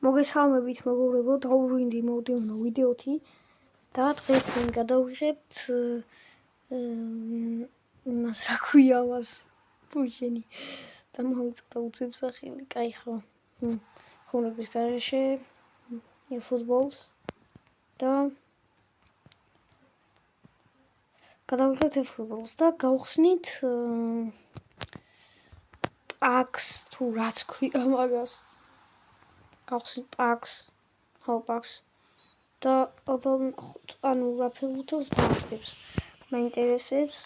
მოგესალმებით მეგობრებო, დაუბრუნდი მოვდიონა ვიდეოთი და დღეს გადავიღებთ იმას რა ქვია მას პუშენი და მოვიწყდა უცებსახელი, კაი ხო. ხუნების გარეშე ფუტბოლს და გადავიღებთ ფუტბოლს და გავხსნით პაკს თუ რაც ქვია მაგას. გავხსნით პაკს და ანუ რა ფეხბურთელს დაასწრებს. მაინტერესებს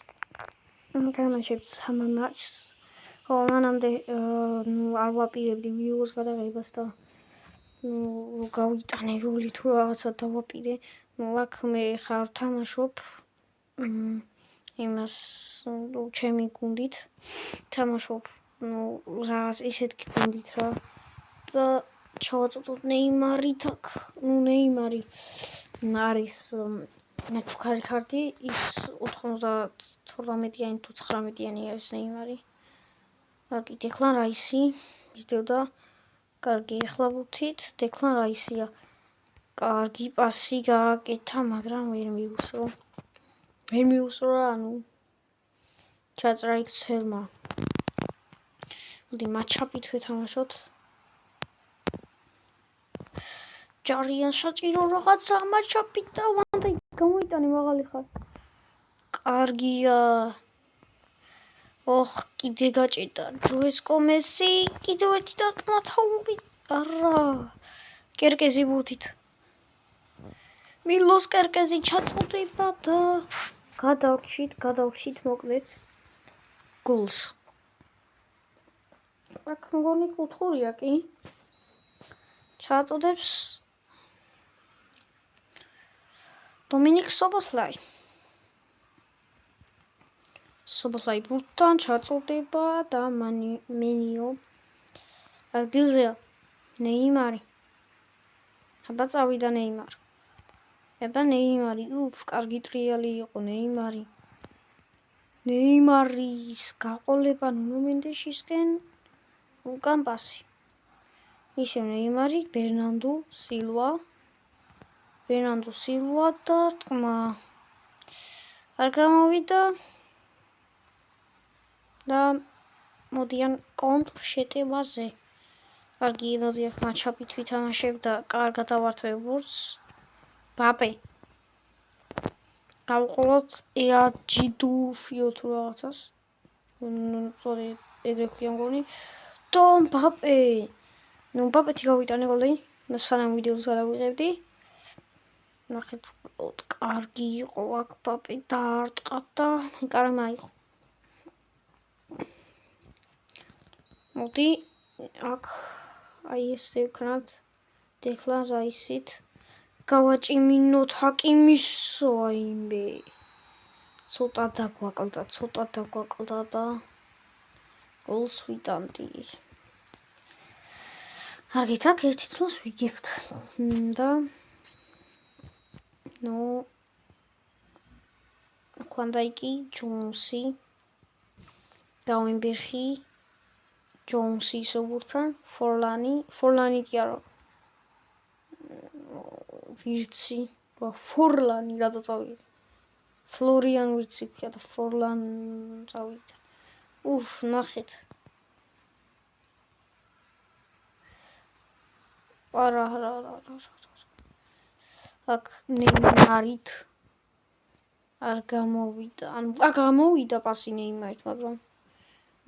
თამაშობთ 3 მატჩს. ხო, მანამდე არ ვაპირებდი ვიდეოს გადაღებას და რო გავიტანე გოლი თუ რაღაცა დავაპირე. აქ მე ხარ თამაშობ იმას ჩემი გუნდით თამაშობ რაღაც ისეთი გუნდით რა და ჩავაწოდოთ ნეიმარით აქ. ნეიმარი არის ნაჩუქარი ქარტი, ის 98-იანი თუ 19-იანია ეს ნეიმარი. კარგი, დეკლან რაისი მისდევდა, კარგი, ახლა ვუთით დეკლან რაისია. კარგი პასი გააკეთა, მაგრამ ვერ მიუსრო რა, ანუ ჩაწერა იქ ცელმა. მოდი მაჩაპით ვეთამაშოთ. ჯარიან საჭირო რაღაცა მაჩაპით და ვანდა გამოიტანე მაღალი ხარ. კარგია. ოხ, კიდე გაჭედა ჯოესკო მესი, კიდევ ერთი დარტყმათაური. არა. კერკეზი ბურთით. მილოს კერკეზი ჩაწოდება და გადავრჩით მოკლედ გოლს. აქ მგონი კუთხურია კი. ჩაწოდებს დომინიკ სობოსლაი. სობოსლაი ბურთთან ჩაწოდება და მენიო. ადგილზეა ნეიმარი. აბა წავიდა ნეიმარი. კარგი ტრიალი იყო ნეიმარი. ნეიმარის გაყოლება ნუნო მენდეშისკენ უკან პასი. ისევ ნეიმარი, ბერნანდო სილვა და ტყმა. არ გამოვიდა და მოდიან კონტრ შეტევაზე. კარგი, მოდი აქ მაჩაპით ვითამაშებ და კარგად ავართვებ ბურთს. ბაპე. გავყოლოთ ეაჯიდუფიო თუ რაღაცას. სწორი ეგრე ქვია მგონი. და ბაპე. ბაპეთი გავიტანე გოლი. სანამ ვიდეოს გადავიღებდი. ნახეთ, კარგი იყო აქ ბაპე დაარტყა და კარმა იყო. მოდი აქ აი ესე ვქნათ დეკლან რაისით. გავაჭიმინოთ ჰაკიმისო აიმე. ცოტა დაგვაკლდა და გოლს ვიტანდი. კარგით, აქ ერთი თვლოს ვიგებთ და ქვანდაიკი, ჯონსი, დაუინბერხი, ჯონსი ისობურთან, ფორლანი კი არა. ვირცი, ფორლანი რა წავიდა. ფლორიან ვირცი ქვია და ფორლან წავიდა. ნახეთ. არა. აქ ნეიმარით არ გამოვიდა. გამოვიდა პასი ნეიმარით, მაგრამ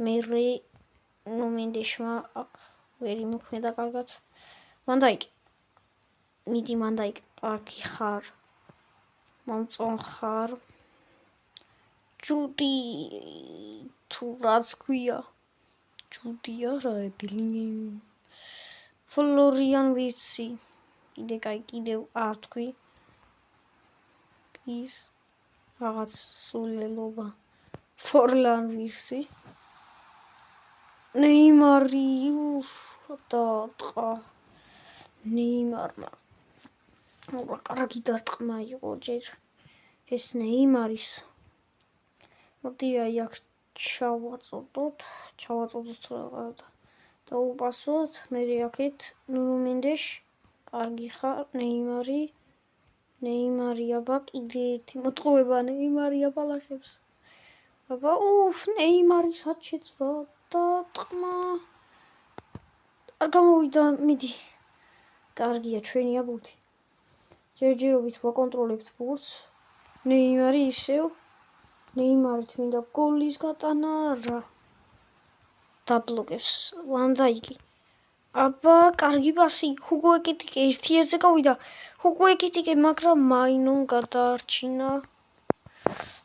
მერე მენდეშმა აქ ვერ იმოქმედა კარგად. ვანდაიკი. მიდი ვანდაიკი, კარგი ხარ. მომწონ ხარ. ჯუდი თუ რაც ქვია. ჯუდია რა, ბილინგემ. ფლორიან ვირცი. კიდევ არ თქვი. ის რაღაც სულელობა. ფორლან ვირცი. ნეიმარი დარტყა. ნეიმარმა. კარგი დარტყმა იყო ჯერ. ეს ნეიმარის. მოდი აი აქ ჩავაწოდოთ რა. დაუპასოთ, მე აქეთ ნუნუ მენდეში, კარგი ხარ, ნეიმარი, აბა კიდე ერთი მოტყუება ნეიმარი აბალახებს. აბა ნეიმარი სად შეცვლა და ტყმა. არ გამოვიდა, მიდი. კარგია, ჩვენია ბუთი. ჯერჯერობით ვაკონტროლებთ ბურთს. ნეიმარი ისევ. ნეიმარით მინდა გოლის გატანა რა. დაბლოკებს ვანდაიკი. აბა, კარგი პასი. ჰუგო ეკიტიკე 1-1-ზე გავიდა. ჰუგო ეკიტიკე, მაგრამ მაინონ გადაარჩინა.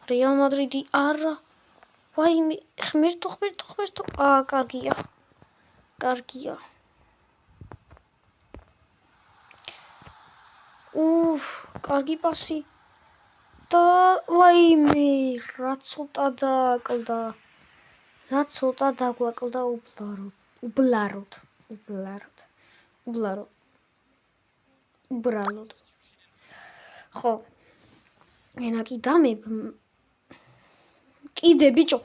რეალ მადრიდი არა. ვაიმე, ხმერთო. კარგია. კარგი პასი. და ვაიმე, რა ცოტა დაგვაკლდა უბრალოდ. ხო. ენაკი კიდე ბიჭო.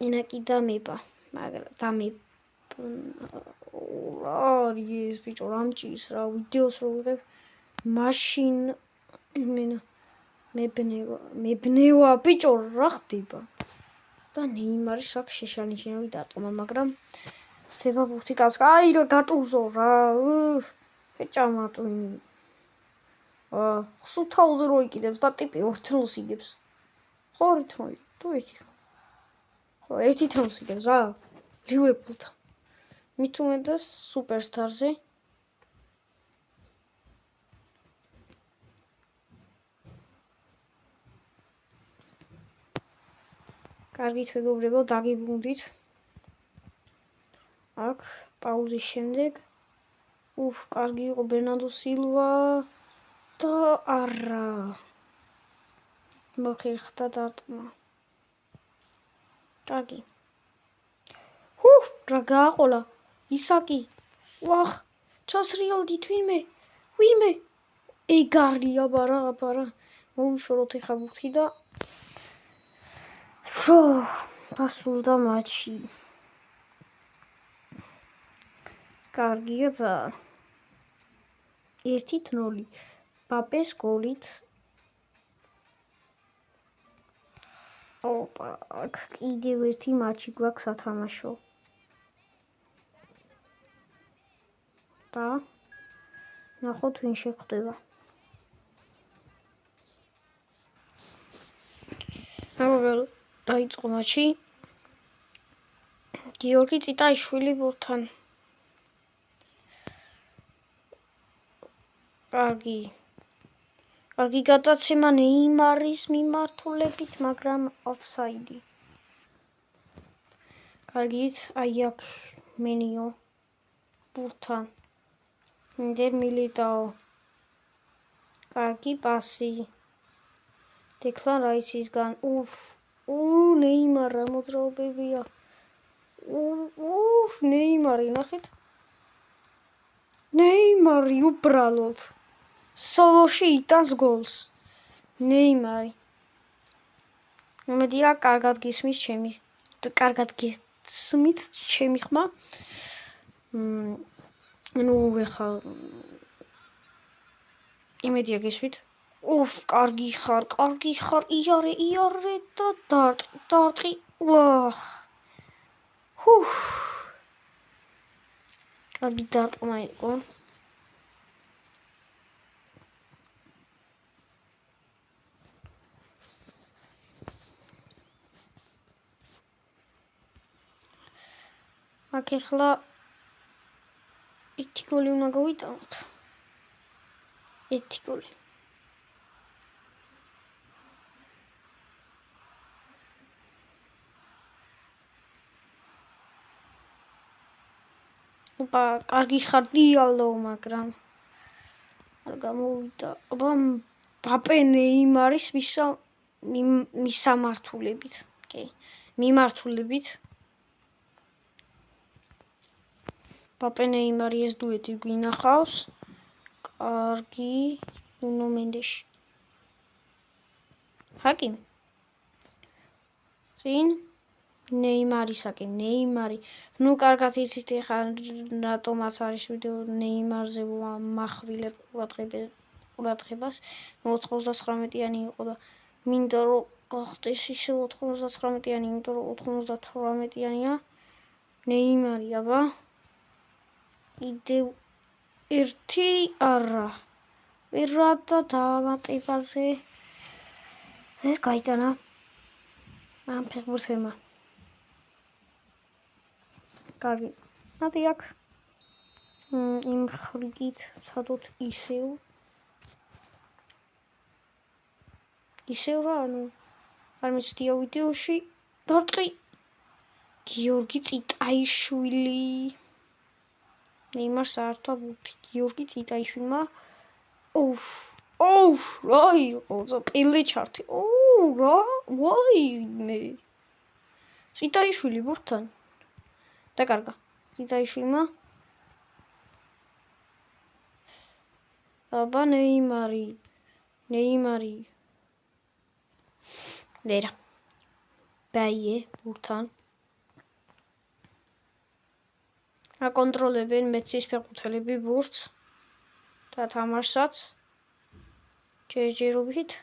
ენაკი დამება, მაგრამ დამებ არის ბიჭო, რამჭის რა ვიდეოს რო ვიღებ მაშინ მებნევა ბიჭო რა ხდება და ნეიმარის აქ შეშანიშნავი დარტყმა, მაგრამ სება ბურთი კაცკა, აი რა გატუზო რა ეჭამა ტვინი სუთაუზე რო იკიდებს და ტიპი 2-0 იგებს ხო 2-0 თუ 1-0 ხო 1-0 იგებს რა ლივერპულთან მით უმეტეს სუპერსტარზე კარგით მეგობრებო დაგიბრუნდით აქ პაუზის შემდეგ კარგი იყო ბერნარდო სილვა და არა მოხერხდა დარტყმა კარგი რა გააყოლა ისაკი ვახ ჩასრიალდი თვინმე ეგარია აბარა მოუშოროთ ეხა ბურთი და დასრულდა მატჩი კარგია ძალიან 1-0 პაპეს გოლით აქ კიდევ ერთი მატჩი გვაქვს სათამაშო და ნახოთ ვინ შეხვდება დაიწყო მატჩი გიორგი წიტაიშვილი ბურთთან კარგი გადაცემა ნეიმარის მიმართულებით, მაგრამ ოფსაიდი. კარგით, აი აქ მენიო ბურთთან. ნდერ მილიტაო. კარგი პასი. დეკლან რაისისგან. ნეიმარ რა მოძრაობებია. ნეიმარი, ნახეთ. ნეიმარი უბრალოდ. სოლოში იტანს გოლს. ნეიმარი. მომედია კარგად გისმის ჩემი ხმა. ეხა იმედია გესვით. კარგი ხარ. იარე და დარტყი. კარგი დარტყმა იყო. აქ ახლა 1 გოლი უნდა გავიტანოთ. 1 გოლი. კარგი ხარ დიალო, მაგრამ არ გამოვიდა. ბაპე ნეიმარის მისამართულებით. მიმართულებით. ბაპე ნეიმარი ეს დუეტი გვინახავს. კარგი ნუნუ მენდეში. ჰაკიმი. წინ ნეიმარისაკენ, ნეიმარი. ნუ კარგად იცით ეხლა რატომაც არის ვიდეო ნეიმარზე მახვილებ ყურადღებას. 99-იანი იყო და მინდა რომ გახდეს ისე 99-იანი, იმიტომ რომ 98-იანია. ნეიმარი, აბა. კიდევ ერთი არა. ვერადა დამატებაზე. ვერ გაიტანა. ამ ფეხბურთელმა. კარგი. ნადი აქ. იმ ხრიგით ვცადოთ ისევ რა, ანუ არ მიცდია ვიდეოში დარტყი გიორგი წიტაიშვილი. ნეიმარს საერთოდ ბურთი გიორგი წიტაიშვილმა. რა იყო? პელე ჩართი. რა? ვაიმე. წიტაიშვილი ბურთთან. დაკარგა. წიტაიშვილმა. აბა ნეიმარი. ვერა. ბაიე ბურთთან. აკონტროლებენ მეცის ფეხბურთელები ბურთს და თამაშსაც ჯერჯერობით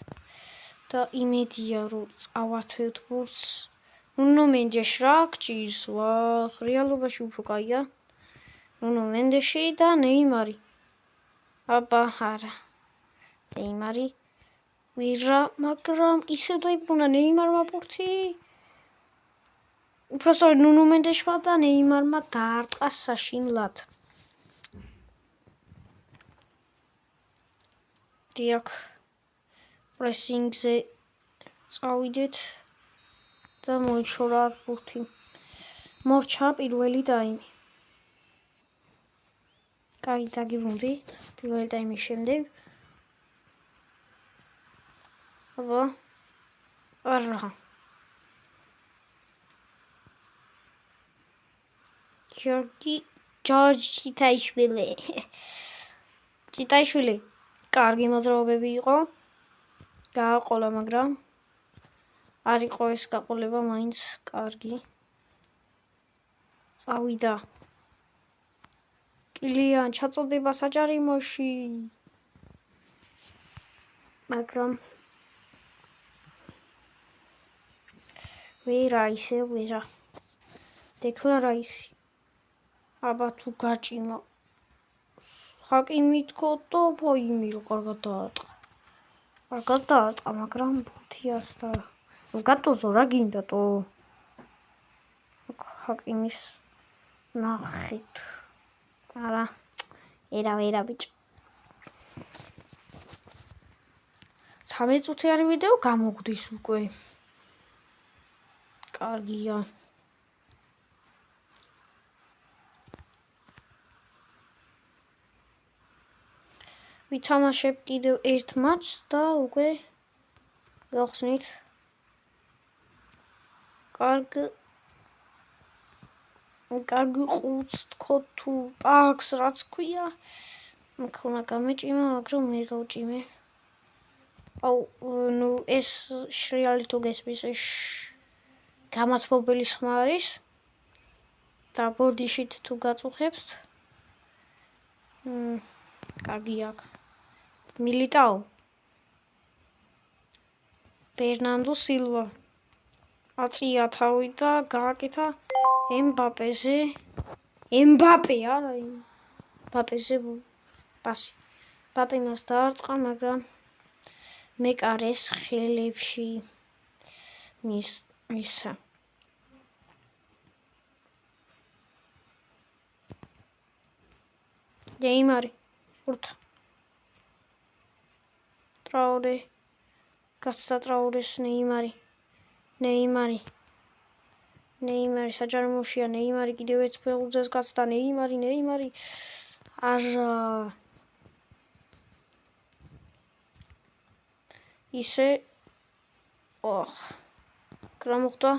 და იმედია რომ წავართვევთ ბურთს. ნუნო მენდეში რა გჭირს? ვახ, რეალობაში უფრო კაია. ნუნო მენდეში და ნეიმარი. აბა არა. ნეიმარი ვირა, მაგრამ ისევ დაიბრუნა ნეიმარმა ბურთი. უბრალოდ ნუნო მენდეშმა და ნეიმარმა დაარტყა საშინლად. დიახ. პრესინგზე წავიდეთ და მოიშორა ბურთი. მორჩა პირველი ტაიმი. კარგი დაგიბრუნდი პირველი ტაიმის შემდეგ. აბა არა. ჯორჯი წიტაიშვილი. კარგი მოძრაობები იყო. გააყოლა, მაგრამ არ იყო ეს გაყოლება მაინც კარგი. წავიდა. კილიან ჩაწოდება საჯარიმოში. მაგრამ ვერა. დეკლან რაისი. აბა თუ გაჭიმა. ჰაკიმი თქო და ფოიმილ კარგად დაარტყა, მაგრამ ბუთიას და გატოზო რა გინდა ტო. ჰაკიმის ნახეთ. არა. ვერა ბიჭ. 13 წუთიანი ვიდეო გამოგვდის უკვე. კარგია. ვითამაშებ კიდევ ერთ მატჩს და უკვე გავხსნით. კარგი ყუთს თქო თუ პაკს რაც ქვია. მქონა გამეჭიმა, მაგრამ ვერ გავჭიმე. ნუ ეს შრიალი თუ გესმის ეს გამათბობელი ხმა არის და ბოდიშით თუ გაწუხებთ. კარგი აქვს. მილიტაო. ბერნანდო სილვა. აწია თავი და გააკეთა ემბაპეზე. ემბაპე არა. ემბაპეზე პასი. ემბაპემას დაარტყა, მაგრამ მეკარეს ხელებში მისა. ნეიმარი. ურთა. ტრაურე. გაცდა ტრაურეს ნეიმარი. ნეიმარი საჯარიმოშია. ნეიმარი კიდევ ერთ ფეხბურთელს გაცდა. ნეიმარი. არა. ისე რა მოხდა?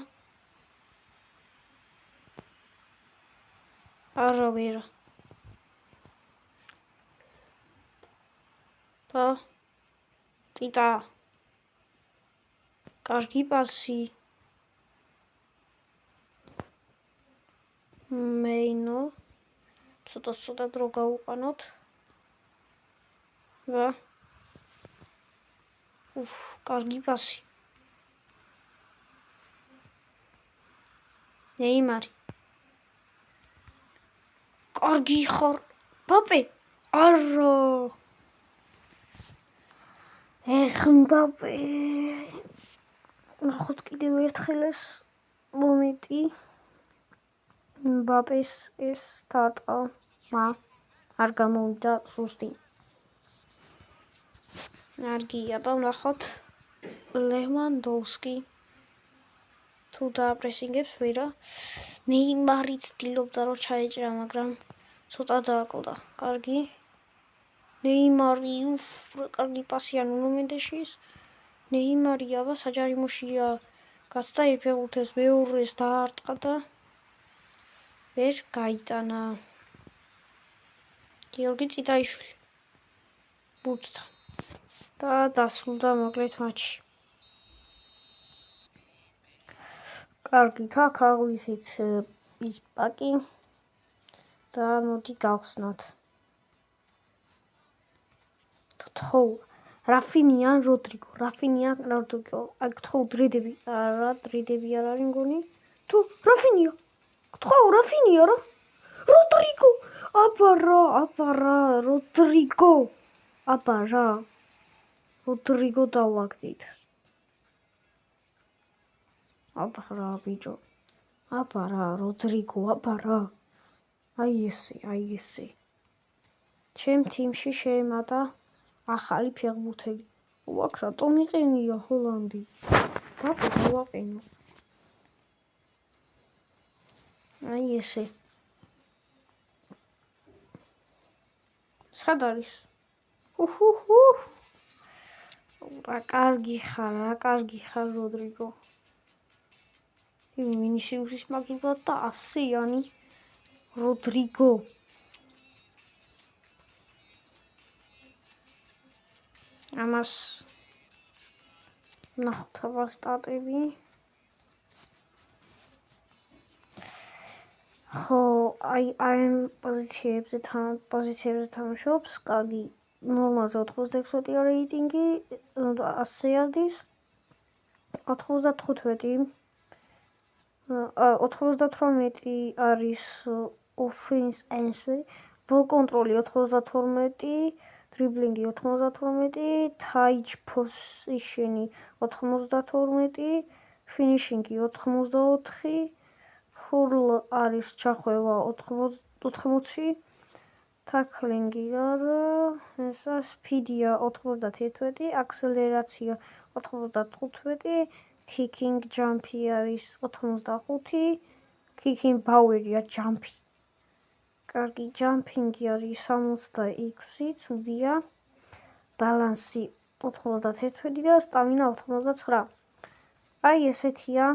არა ვერა. ტიტა. კარგი პასი. მეინო ცოტა დრო გავუყანოთ და კარგი პასი ნეიმარი კარგი ხარ ბაპე არა მბაპე ნახოთ კიდევ ერთხელ ეს მომენტი მბაპეს ეს დარტყმა არ გამოვიდა სუსტი არ გიაბა ვნახოთ ლევანდოვსკი თუ დააპრესინგებს ვერა ნეიმარი ცდილობდა რომ ჩაეჭრა მაგრამ ცოტა დააკლდა კარგი ნეიმარი კარგი პასია ნუნო მენდეშის ნეიმარი აბა საჯარიმოშია გაცდა ეფეხბურთის მეორეს დაარტყა და ვერ გაიტანა გიორგი წითაიშვილი ბურთთან და დასრულდა მოკლედ მატჩი კარგი აქ აღვიხით ის პაკი და მოდი გავხსნათ თხოვ რაფინია როდრიგო აქ თხოვ დრედები არ არის მგონი თუ რაფინია თხოვ რაფინია რა როდრიგო აბა რა როდრიგო დავაგდით აბა რა ბიჭო აბა რა როდრიგო აბა რა აი ესე ჩემ თიმში შეემატა ახალი ფეხბურთელი უაკ რატომ იყენია ჰოლანდი ბაბა დავაყენო აი ესე სად არის რა კარგი ხარ როდრიგო მინისიუსის მაგივრად და 100-იანი როდრიგო ამას ნახოთ აბა სტატები ხო აი ამ პოზიციებზე თამაშობს კარგი ნორმალზე 96 რეიტინგი 100 იარდის 98 არის offense answer ball control 92 dribbling 92 touch position 92 finishing 84 full არის ჩახვევა 80 tackling არა ესა speed-ია 91 acceleration 95 kicking jump-ი არის 85 kicking power-ია jump-ი კარგი jumping-ი არის 66 ცუდია balance-ი 91 და stamina 89 აი ესეთია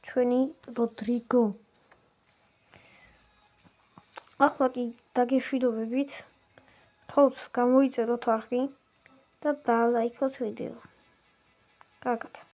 ჩვენი როდრიგო ახლა კი დაგეშვიდობებით თოთ გამოიწეროთ არხი და დალაიქოთ ვიდეო კარგად